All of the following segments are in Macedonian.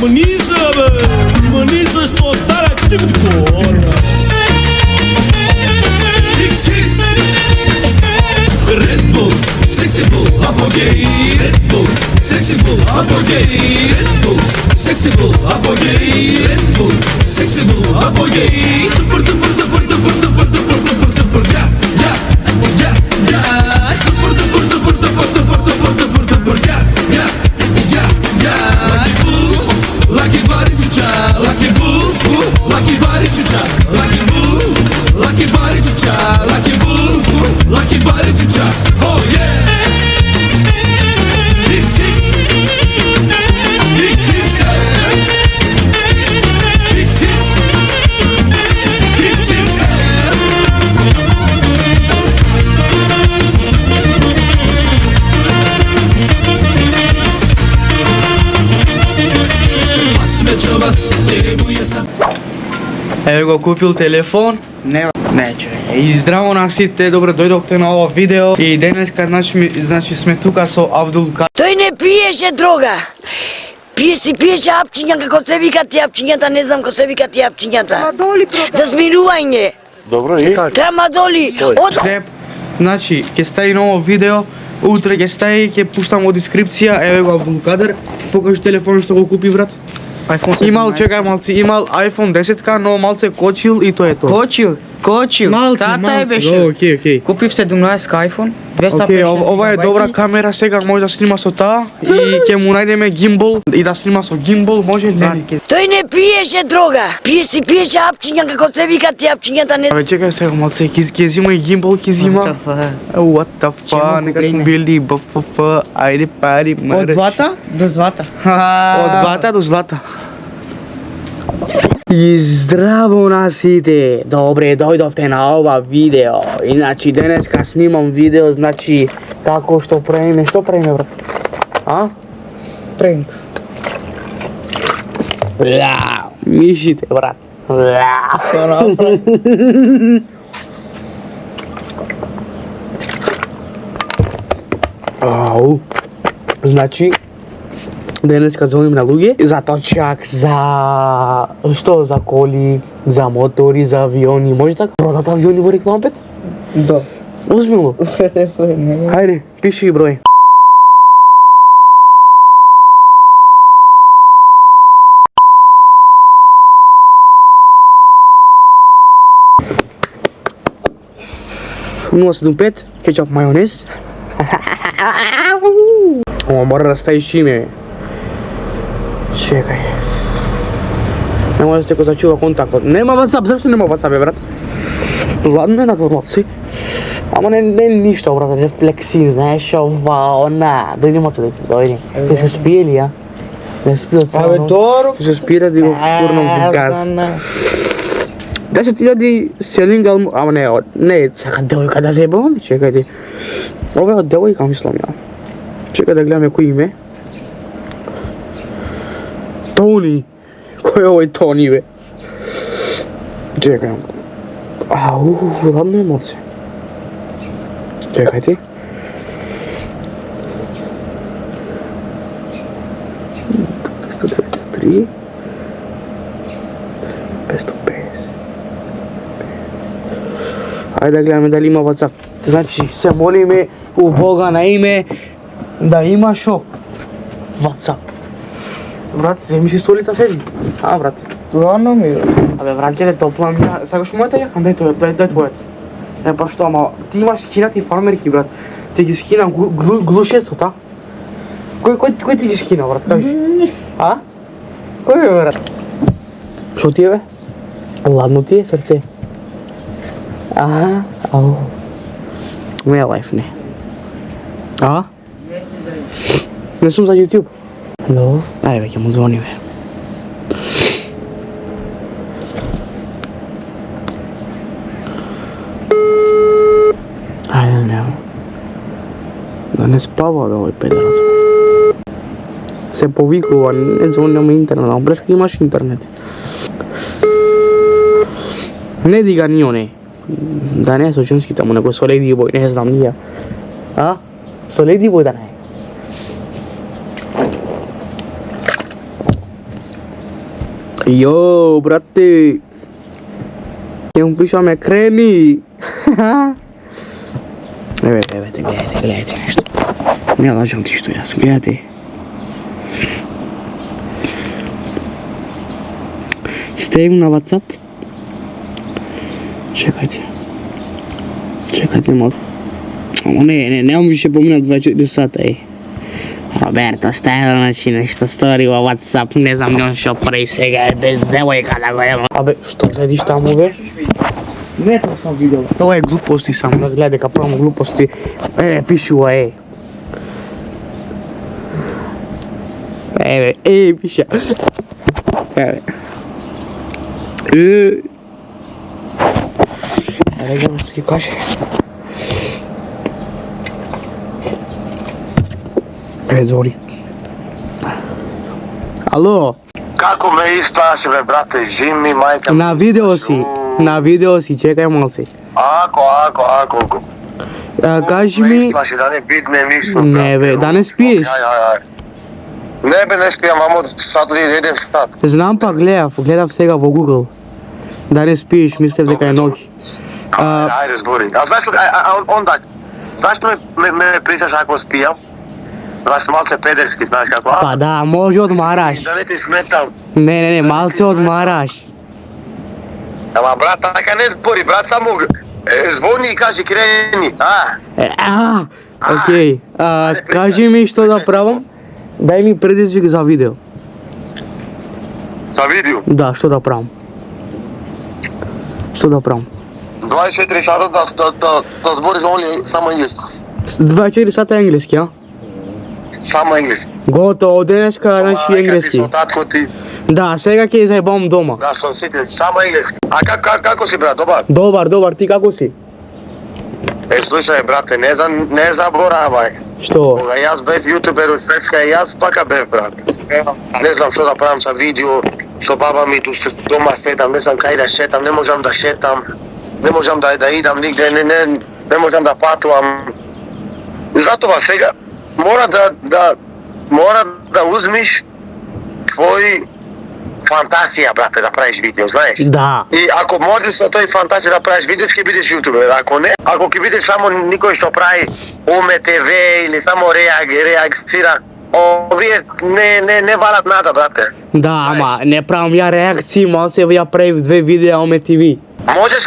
Maniza što dara čekutko Red Bull, sexy bull, apogei Red Bull, sexy bull, apogei Red Bull, sexy bull, apogei Red Bull, sexy bull, apogei Tupur, tupur, tupur, tupur, tupur, tupur, tupur, tupur, ja, ja, ja, ja Tupur, tupur, tupur, tupur, tupur, tupur, tupur, tupur, ja, ja, ja, ja Lucky bull, lucky body chucha, lucky bull, lucky body chucha, lucky bull, lucky body chucha, lucky bull, lucky body chucha, oh yeah This is Еве го купил телефон. Не, че. И здраво на сите, добро дојдовте на ова видео. И денеска значи сме тука со Абдул Кадер. Тој не пиеше дрога. Пиеше апчиња, како се викат ти апчињата, не знам како се викат ти апчињата. Мадоли продава. За смирување. Добро и? Трамадоли. Креп. Значи, ќе стаи ново видео. Утре ќе стаи, ќе пуштам во дескрипција. Еве го Абдул Кадер. Покажи телефон што го купи, брат. iPhone 17. Имал, чекај малци, имал iPhone 10-ка, но малце кочил и тоа е тоа. Кочил. Тата е беше. Окей. Купив 17 iPhone, 256 Окей, ова е добра камера, сега може да снима со таа и ќе му најдеме гимбол и да снима со гимбол, може ли? Тој не пиеше дрога. Пиеше апчиња, како се викат ти апчињата, не. Абе чекај сега малце, ќе зима и гимбол, ќе зима. What the fuck, нека сме били БФФ, ајде пари, Од злата до злата. Од злата до злата. И здраво на сите! Добре, дојдовте на ова видео. Иначе денеска снимам видео, значи како што правиме, брат? А? Правим. Мишите, брат. Ау. Значи денеска звоним на луѓе за точак, за што, за коли, за мотори, за авиони. Може така продат авиони во реклампет? Да. Озбилно? Хајде, пиши број. ...075, кетчуп, мајонез. Ама мора да ставиш име. Чекај. Не може да се го зачува контактот. Нема WhatsApp, зашто нема WhatsApp, бе, брат? Ладно е надвормалци. Ама не ништо, брат, рефлекси, знаеш, ова, она. Дојди моцо, дојди. Те се спие ли, ја? Не спие од само. Абе, Торо. Се спие да го втурнам во газ. 10.000 селингал, ама не, сака девојка да зебам, чекај ти. Ова е од девојка, мислам ја. Чекај да гледаме кој име. Тони. Кој е овој Тони, бе? Чекај. Ау, ладно е моце. Чекај ти. $193. 550. Ајде да гледаме дали има WhatsApp. Значи, се молиме у Бога на име да има шо? WhatsApp. Брат, земи си столица седи. А, брат. Ладно ми. Абе, брат, ќе те топлам ја. Сакаш мојата ја? Дај твојата. Е, па што, ама ти имаш скинати фармерки, брат. Ти ги скина глушецот, а? Кој ти ги скина, брат, кажи? А? Кој е, брат? Шо ти е, бе? Ладно ти е срце. Аха, ау. Не е лайф, не. А? Не сум за YouTube. No. Ајде бе, ќе му звониме. Ајде, не. Да не спава бе овој педерот. Се повикува, не звони на интернет, а блеска имаш интернет. Не дига ни оне. Да не е со женските, му него со Lady Boy, не знам ние. А? Со Lady Boy да не е. Йо, брате. Ќе му пишаме крени. Евете, гледайте нешто. Не лажам ти што јас, гледате. Стејм на WhatsApp. Чекајте мал. Немам више поминат 24 сата, Роберто Стајло, значи нешто стори во WhatsApp, не знам нон шо прави сега, без девојка да го ема. Абе, што седиш таму, бе? Не тоа сам видел. Тоа е глупости само, да гледа дека правам глупости. Пишува, пиша. Рега што ќе каже. Зори. Ало? Како ме испраши, бе, брате, жими, мајка... На видео си, чекај малци. Ако. Кажи Ме ми... испраши да не бидне ништо, брате. Не, бе, да не спиеш? Не, бе, не спијам, мамо, сад ли, 1 сат. Знам па, гледав сега во Google. Да не спиеш, мислев дека е ноќ. Ајде, збори. А знаеш, онда, зашто ме присаш ако спијам? Знаеш, малце педерски, знаеш како, а? Па да, може одмараш. Да не ти сметам. Не, малце одмараш. Ама, брат, така не збори, брат, само звони и кажи крени, Океј. Кажи ми што да правам. Дај ми предизвик за видео. За видео? Да, што да правам? 24 сата да збориш онли само енглески. 24 сата енглески, а? Само енглески. Готово, од денеска, значи енглески. Со татко ти. Да, сега ќе заебам дома. Да, со сите, само енглески. А како си, брат, добар? Добар, ти како си? Слушај, брате, не заборавај. Што? Кога јас бев јутубер од Шведска, јас пака бев, брат. Не знам што да правам со видео, со баба ми ту дома седам, не знам кај да шетам, не можам да шетам, не можам да идам нигде, не можам да патувам. Затоа сега мора да узмиш твој фантазија, брате, да правиш видео, знаеш? Да. И ако можеш со тој фантазија да правиш видео, ќе бидеш јутубер. Ако не, ако ќе бидеш само никој што прави ОМТВ или само реагира, овие не валат нада, брате. Да, ама не правам ја реакции, малце ја правив 2 видеа ОМТВ. Можеш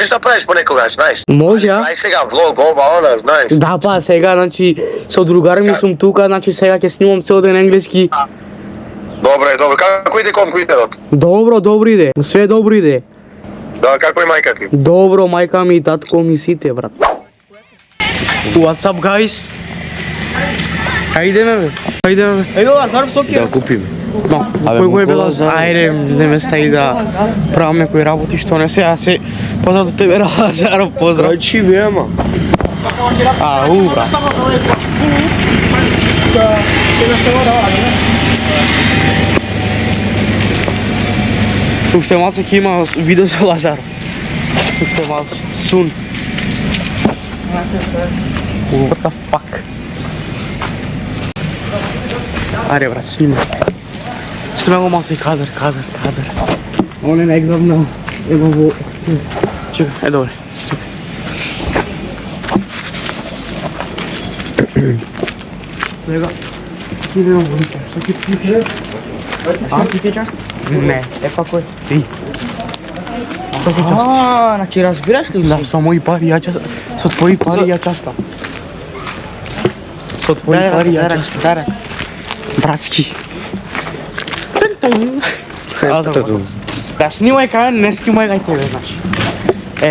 да правиш понекогаш, знаеш? Може, а? Прави сега влог, ова, она, знаеш? Да, па сега, значи, со другари ми сум тука, значи сега ќе снимам цел ден енглески. Добре, како иде компјутерот? Добро иде, све добро иде. Да, како е мајка ти? Добро, мајка ми и татко ми сите, брат. What's up, guys? Ајдеме, бе. Да купиме. No, кој е било? Ајде, не ме стаи да правам некои работи што не се, се поздрав до тебе, Лазаров, поздрав. Рачи бе, ама. Брат. Уште малце ќе има видео со Лазаров. Уште малце, сун. What the fuck? Ајде, брат, снимай. Снимај го малце кадар. Он е најгlavно, ево во... Чекай, добре, снимай. Сега, ти не го викам, што ќе пише? Ти теча? Не, па кој? Ти. Како ќе частиш? Значи разбираш ли Да, си? со мои пари ја частам. Со твои пари ја частам. Со твои пари ја частам. Дарак. Братски. Да снимај кај, не снимај кај тебе, значи.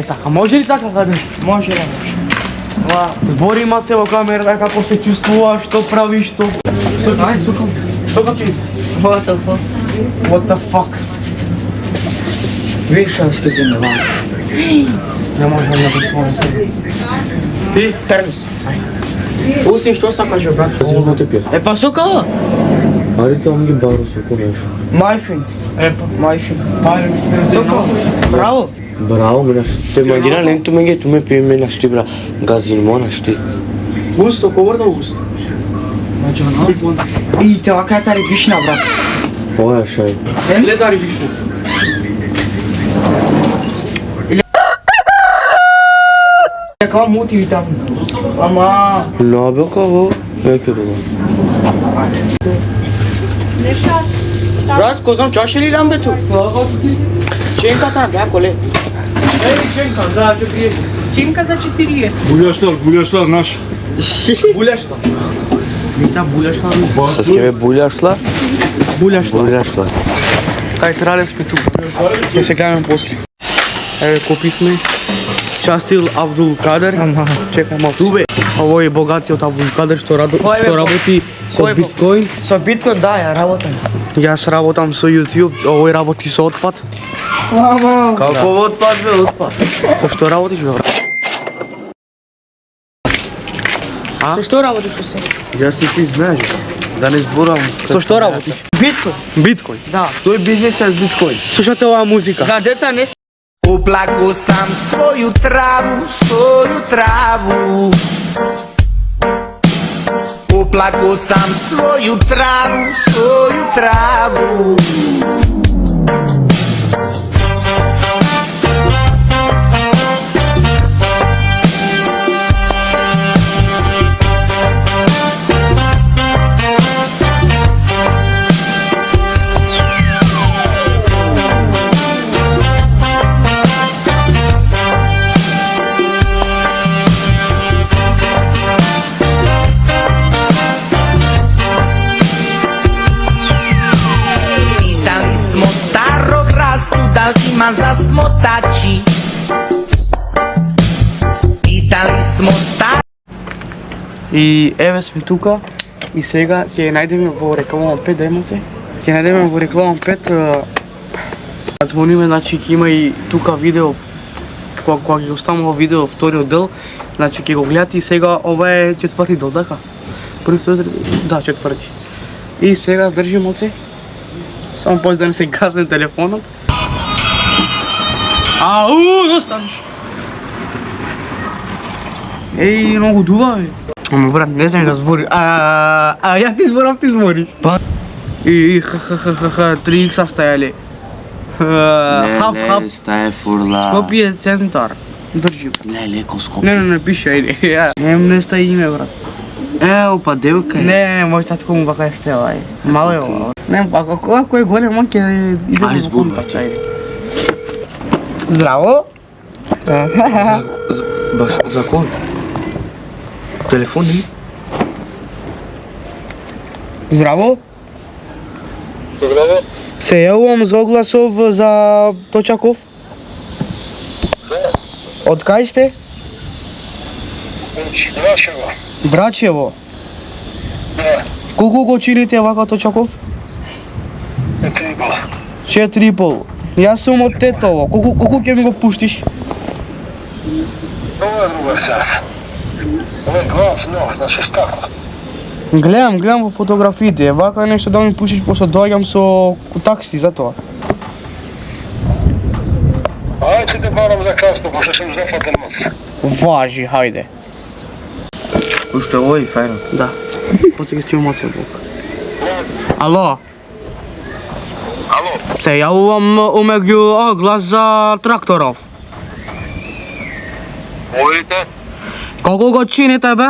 Така, може ли така каде? Може ли? Збори маце во камера како се чувствуваш, што правиш, што... Ај, сукам. Што качи? What the fuck? Виж што ќе земе вака. Не можам да го својам себе. Ти? Термис. Пусти што сакаш, брат? Зелно те пија. Па сука? Ари таму ги баро соко нешто. Мајфин. Мајфин. Сука. Браво. Браво, менаш. Те имагина ленто меѓе ту ме пиеме на шти бра. Газин мона шти. Густо, коврто густо. И тоа кај тари бишна, брат. Ова е шај. Гледари више. Каква мултивитамин. Ама, Набека во веќе добро. брат, козам чаше ли дам бе ту? Ченката, да, коле. Ей, ченка, за 40. Чинка за 40. Буляшлар наш. Булешла. Мита булешла. Со скебе булјашла? Булешла. Булјашла. Кај трале сме тук. Ќе се кајаме после. Еве купивме. Частил Абдул Кадер. Ама, Чекај малку. Тубе. Овој е богатиот Абдул Кадер што Кој бе, работи со кој бе? биткоин. со биткоин да, ја работам. Јас работам со YouTube, овој работи со отпад. Ама, Како отпад бе, отпад? Со што работиш бе брат? со што работиш со се? Јас ти знаеш, да не зборам. Со што работиш? Биткоин, Биткоин. да. Тој бизнес е биткоин. Слушате оваа музика? Да, деца не Oplago sam svoju travu Oplago sam svoju travu Pitali smo starog rastu da li ima za smotači Pitali smo starog И еве сме тука и сега ќе најдеме во реклама 5, да има се. Ќе најдеме во реклама 5 звониме, значи ќе има и тука видео кога ќе оставам видео вториот дел, значи ќе го гледате и сега ова е четврти дел, така? Први, втори, да, четврти. И сега држимо се. Само после да не се гасне телефонот. Ау, да станеш. Еј, многу дува бе. Ама брат, не знам да збори. Ја ти зборам, ти збориш. И ха, 3x стајале. Хап, стај фурла. Скопје центар. Држи. Не, леко Скопје. Не, пише, ајде. Ја. Не стаи име, брат. Ео, па девојка е. Не, мој татко му бака е стела, ајде. Мало е ова. Не, ако е голем, он ќе иде Ајде, во зборувај. контакт, ајде. Здраво. Баш за кој? Телефон или? Здраво. Здраве. Се јавувам за огласов за Точаков. Од кај сте? Вашево. Брачево. Да, Колку го чините вака Точаков? е трибал. 4,5. Јас сум од Тетово. Колку ќе ми го пуштиш? Ова е друга сaf. Ова е глас нов, значи стакло. Гледам во фотографиите. Вака нешто да ми пуштиш, пошто доаѓам со такси за тоа. Ајде да барам за каспо, пошто сум зафатен моц. Важи, хајде. Уште овој фајно. Да. Почека си емоција Бог. Ало. Ало, Се јавувам умеѓу оглас за тракторов. овите, Колку го чините бе?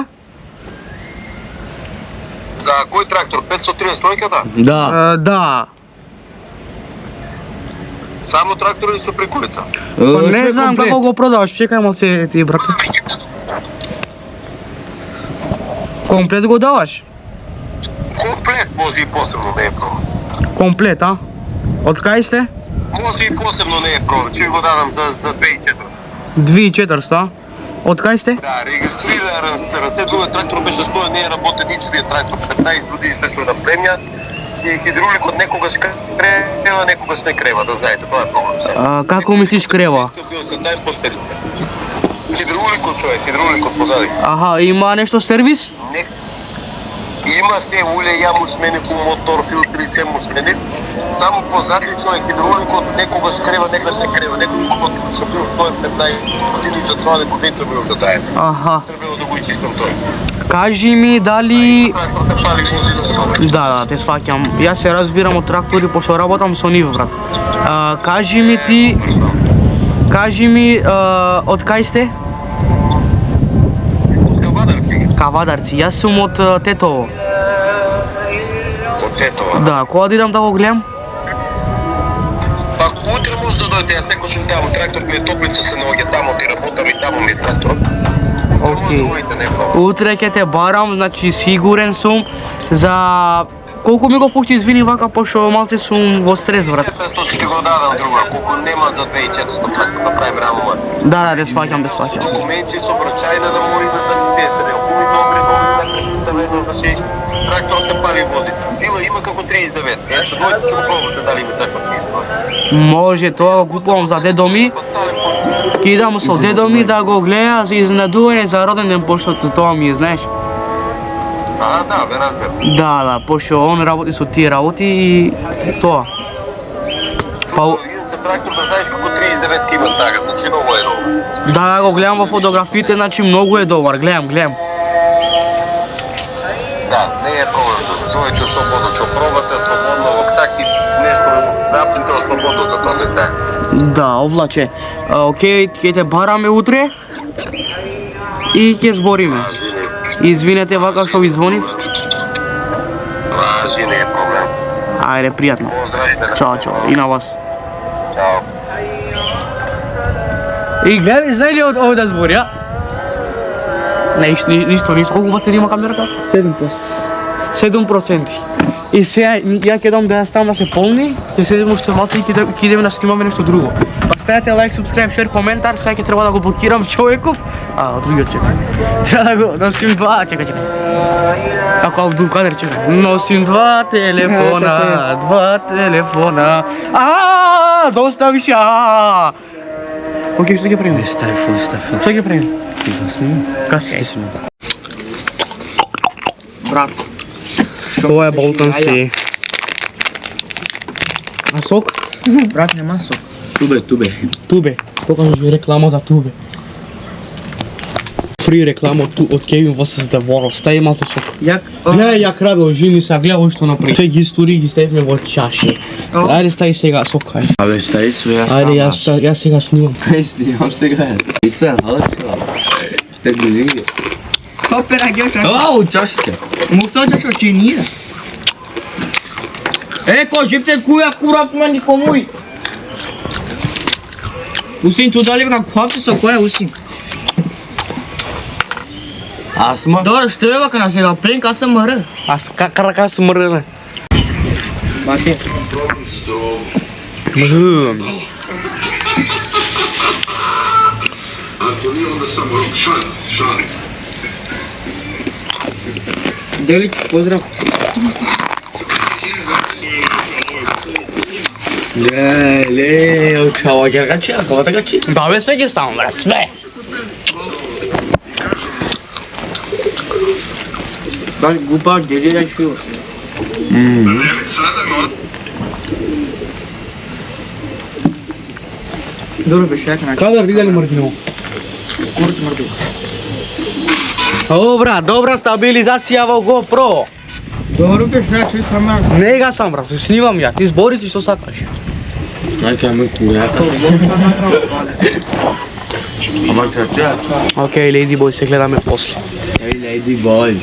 за кој трактор? 530 тојката? Да. Да. Само трактор или со приколица? Па не знам како го продаваш, чекај ма се ти брате. Комплет го даваш? Комплет може и посебно не е проблем. Комплет, а? Од кај сте? Може и посебно не е проблем, ќе го дадам за 2400. 2400, а? Од кај сте? Да, регистриран се разседнува трактор беше стоја, не е работен ничије трактор, 15 години беше на премја и хидравликот некогаш крева, некогаш не крева, да знаете, тоа е проблем сега. Како мислиш крева? Тоа бил се тај подседица. Хидравликот човек, хидравликот позади. Аха, има нешто сервис? Не. Има се уле, ја му сменив у мотор, филтри, се му сменив. Само позаклучно е хидроlikот некогаш крева, некогаш не крева. Некогаш што бил 115 години за тоа дека дето бил задаен. Аха. Требало да го изчистам тој. Кажи ми дали... Тракторот те пали бензина со. Да, те сваќам. Јас се разбирам од трактори, пошто работам со нив, брат. Кажи ми ти... Кажи ми, од кај сте? Од Кавадарци. Кавадарци. Јас сум од Тетово. Од Тетово. Да, кога да идам да го гледам? Па утре може да дојдете, ја секој сум таму, трактор ми е топлица, се наоѓа таму, ти работам и таму ми е трактор. Окей. Утре ќе те барам, значи сигурен сум за... Колку ми го пушти, извини вака, пошто малце сум во стрес, брат. 400 ќе го дадам друга, колку нема за 2400 трактор да правим рамова. Да, те сваќам, Документи со брачајна да му име, значи сестре, окуми добре, така што ставено, значи тракторот те пали води. Сила има како 39, значи дојде ќе го пробате дали има таква сила. Може, тоа го купувам за дедо ми. Ки идам со дедо ми да го гледа за изненадување за роден ден, пошто тоа ми е, знаеш. Да, бе разберам. Да, пошто он работи со тие работи и тоа. Па, Иначе трактор да знаеш како 39 ки има стага, значи многу е добро. да го гледам во фотографите, значи многу е добар, гледам. Да, не е проблем. Дојдете слободно, ќе пробате слободно, во всаки нешто запнете слободно за тоа, не знаете. Да, овлаче. Окей, ќе те бараме утре и ќе збориме. Извинете вака што ви звонив. Важи, не е проблем. Ајде, пријатно. Поздравите. Чао, и на вас. Чао. И гледай, знаеш ли ово да збори, а? Ништо. Колку батерија има камерата? 7%. 7%. И сега ја ќе дам да ја ставам да се полни, ќе седим уште малку и ќе идеме да снимаме нешто друго. Па ставете лайк, субскрайб, шер, коментар, сега ќе треба да го блокирам човеков. Другиот чекај. Треба да го носим два, чекај. Ако Абдул Кадер чекај. Носим два телефона. Доста више. Окей, што ќе правиме? Стави фул. Што ќе правиме? Каси. Брат. Ова е болтански. А сок? Брат, нема сок. Тубе. Покажеш ми реклама за Тубе. Фри реклама од Кевин vs. The World. Стави малце сок. Ја крадол, жими се, гледа што направи. Се ги истории ги ставивме во чаше. Ајде стави сега сок, ајде. Абе, стави све, Ајде, јас сега снимам. Снимам сега. Иксен, Те го зиги. Опера геша. Ау, чашите. Мусо чашо чинира. Ко жипте куја курат мани комуј. Усин ту дали вака хвапте со која усин. Асма. Добро, што е вака на сега? Пленка сам мара. Аз какарака смрне. Бате. Дели, поздрав. Ле, чао, ќе качи, ако така качи. Да, бе, све ќе ставам, бре, све. Дали губа, дели да шо. Добро беше јака на Кадар, ти дали мрдино? курт мрду. Добра стабилизација во GoPro. Добро беше јака камера. Не га сам, брат, се снимам ја, ти збори си што сакаш. Најка ме курата. Ама чача. Окей, Lady Boy, се гледаме после. Ей, леди бой.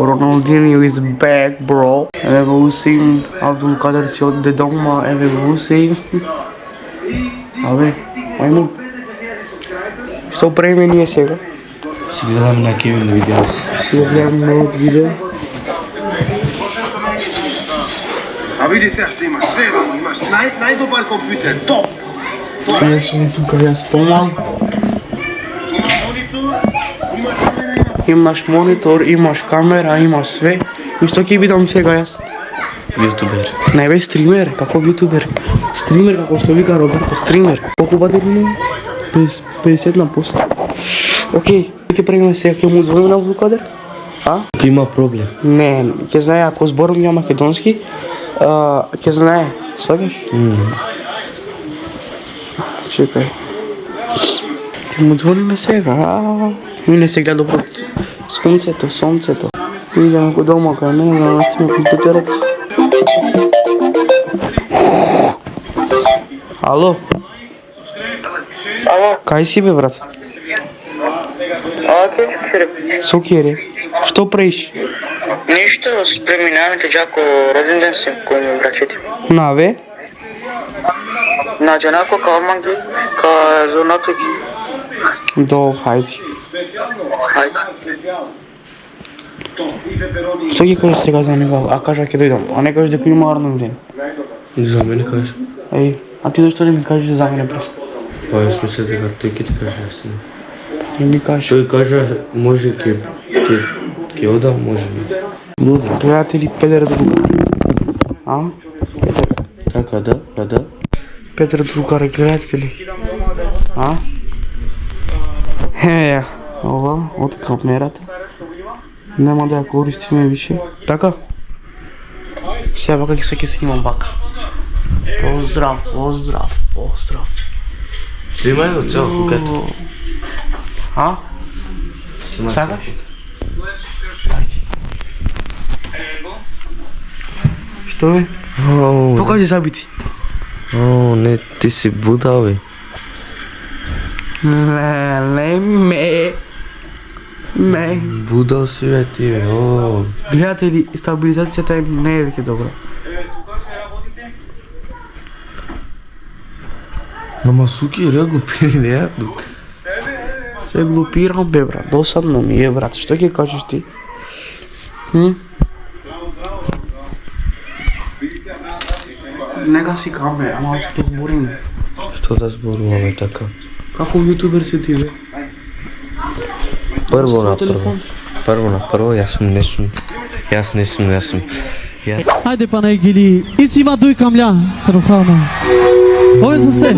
Ronaldinho is back, bro. Еве го усим, Абдул Кадер си оде дома, еве го усим. Абе, ајмо. Што правиме ние сега? Си гледам на Кевин видео. Си го гледам новото видео. А види сега што имаш, имаш најдобар компјутер, топ. Јас сум тука, јас помал. Имаш монитор, имаш камера, имаш све. И што ќе видам сега јас? ютубер. Не бе стример, каков ютубер? Стример како што вика Роберто, стример. Колку батерија има? 50%. Океј, ќе правиме сега, ќе му звониме на Вукадер? А? Тука има проблем. Не, ќе знае ако зборам ја македонски, ќе знае, сваќаш? Чекај. Ќе му звониме сега, мине се гледа под сонцето. Идеме го дома кај мене да настиме компјутерот. Ало? Ало, Кај си бе, брат? оке, Со кере? Што правиш? ништо, преминаваме Джако роден ден си кој ми врачете. На бе? На Джанако као зоното ги. Добро, хајде. Хајде. Што ги кажеш сега за него? А кажа ќе дојдам. А не кажеш дека има роден ден. За мене кажа. Еј, а ти зашто не ми кажеш за мене преско? Па јас мислам дека тој ќе ти каже јас не. Не ми кажеш. Тој кажа може ќе одам, може не. Пријатели Петар Другар. А? Така да. Петар Другар, гледате ли? А? Ја, ова од камерата. Нема да ја користиме више. Така? Сега вака ќе снимам вака. Поздрав. Снимај го цел кукето. А? Сакаш? Ајде. Што бе? Покажи забити. Не, ти си будал бе. Леле ме. Будал си бе ти бе. Пријатели, стабилизацијата им не е веќе добра. Ама суки глупи не е тук. Се глупирам бе брат, досадно ми е брат, што ќе кажеш ти? Нека си камера, малко ќе збориме. Што да зборуваме така? Како јутубер си ти бе? Прво на прво, јас не сум. Hajde pa ne gili, ici ima duj kamlja, trohana. Ove su se.